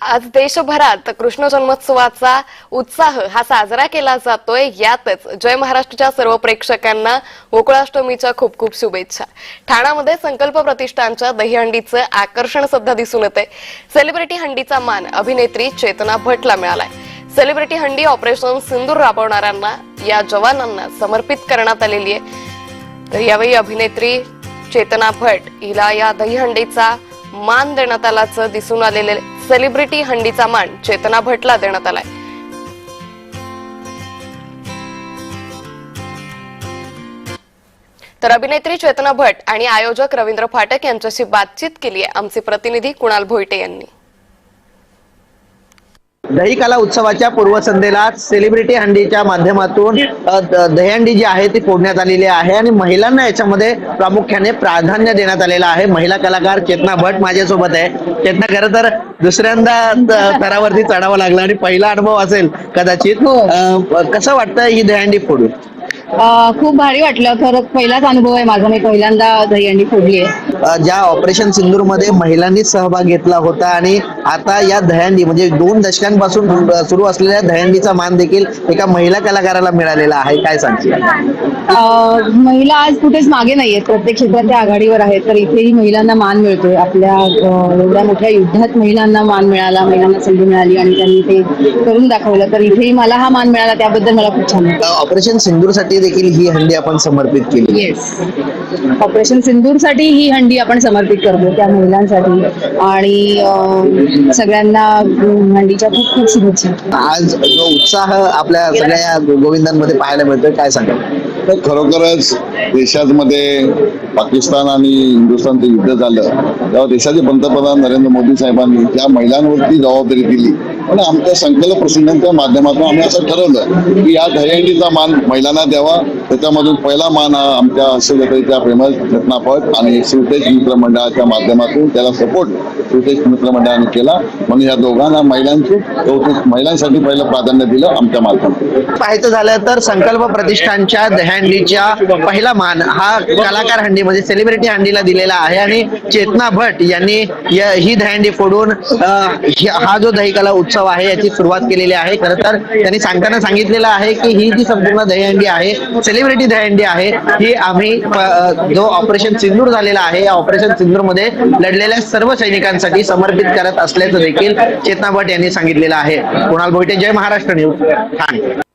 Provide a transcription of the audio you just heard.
आज देशभरात कृष्ण जन्मोत्सवाचा उत्साह हा साजरा केला जातोय। यातच जय महाराष्ट्राच्या सर्व प्रेक्षकांना गोकुळाष्टमीच्या खूप खूप शुभेच्छा। ठाण्यामध्ये संकल्प प्रतिष्ठानच्या दहीहंडीचं आकर्षण सध्या दिसून येते। सेलिब्रिटी हंडीचा मान अभिनेत्री चेतना भट्टला मिळालाय। सेलिब्रिटी हंडी ऑपरेशन सिंदूर राबवणाऱ्यांना या जवानांना समर्पित करण्यात आलेली आहे। तर यावेळी अभिनेत्री चेतना भट्ट हिला या दहीहंडीचा मान देण्यात आल्याचं दिसून आलेले। सेलिब्रिटी हंडीचा मान चेतना भट्टला देण्यात आलाय। तर अभिनेत्री चेतना भट्ट आणि आयोजक रवींद्र फाटक यांच्याशी बातचीत केली आहे आमचे प्रतिनिधी कुणाल भोईटे यांनी। दहीकाला उत्सवाच्या पूर्वसंध्येला सेलिब्रिटी हंडीच्या माध्यमातून दहीहंडी जी आहे ती फोडण्यात आलेली आहे आणि महिलांना याच्यामध्ये प्रामुख्याने प्राधान्य देण्यात आलेलं आहे। महिला कलाकार चेतना भट्ट माझ्यासोबत आहे। चेतना, खरं तर दुसऱ्यांदा थरावरती चढावं लागलं आणि पहिला अनुभव असेल कदाचित, कसं वाटतं ही दहीहंडी फोडून? खूप भारी वाटलं। खरंच पहिलाच अनुभव आहे माझा, मी पहिल्यांदा दहीहंडी फोडली आहे। ज्या ऑपरेशन सिंदूर मध्ये महिलांनी सहभाग घेतला होता आणि आता या दहीहंडी म्हणजे 2 दशकांपासून सुरू असलेल्या दहीहंडीचा मान देखील एका महिला कलाकाराला मिळालेला आहे, काय सांगशील? महिला आज कुठेच मागे नाहीयेत, प्रत्येक क्षेत्रात त्या आघाडीवर आहेत। तर इथेही महिलांना मान मिळतोय। आपल्या एवढ्या मोठ्या युद्धात महिलांना मान मिळाला, महिलांना संधी मिळाली आणि त्यांनी ते करून दाखवलं। तर इथेही मला हा मान मिळाला, त्याबद्दल मला खूप छान वाटतं। ऑपरेशन सिंदूर साठी देखील ही हंडी आपण समर्पित केली। येस, ऑपरेशन सिंदूर साठी ही हंडी आपण समर्पित करतो त्या महिलांसाठी आणि सगळ्यांना हंडीच्या खूप खूप शुभेच्छा। आज जो उत्साह आपल्या सगळ्या गोविंदांमध्ये पाहायला मिळतोय, काय सांगाल? तर खरोखरच देशामध्ये पाकिस्तान आणि हिंदुस्थानचं युद्ध झालं तेव्हा देशाचे पंतप्रधान नरेंद्र मोदी साहेबांनी त्या महिलांवरती जबाबदारी दिली आणि आमच्या संकल्प प्रसिद्धांच्या माध्यमातून आम्ही असं ठरवलं की या दहीहंडीचा मान महिलांना द्यावा। त्याच्यामधून पहिला मान हा आमच्या हस्यजत्रेच्या फेमस चेतना भट्ट आणि शिवतेज मित्र मंडळाच्या माध्यमातून त्याला सपोर्ट शिवतेज मित्र मंडळाने केला, म्हणून या दोघांना महिलांसाठी पहिलं प्राधान्य दिलं आमच्या माध्यमातून। पाहायचं झालं तर संकल्प प्रतिष्ठानच्या दहीहंडीच्या पहिला मान हा कलाकार हंडी म्हणजे सेलिब्रिटी हंडीला दिलेला आहे आणि चेतना भट्ट यांनी ही दहीहंडी फोडून हा जो दहीकाला उत्सव आहे याची सुरुवात केलेली आहे। खरं तर त्यांनी सांगताना सांगितलेलं आहे की ही जी संपूर्ण दहीहंडी आहे, सेलिब्रिटी दहीहंडी आहे, ही आम्ही जो ऑपरेशन सिंदूर झालेला आहे या ऑपरेशन सिंदूर मध्ये लढलेल्या सर्व सैनिकांसाठी समर्पित करत असल्याचं देखील चेतना भट्ट यांनी सांगितलेलं आहे। कुणाल भोईटे, जय महाराष्ट्र न्यूज, ठाणे।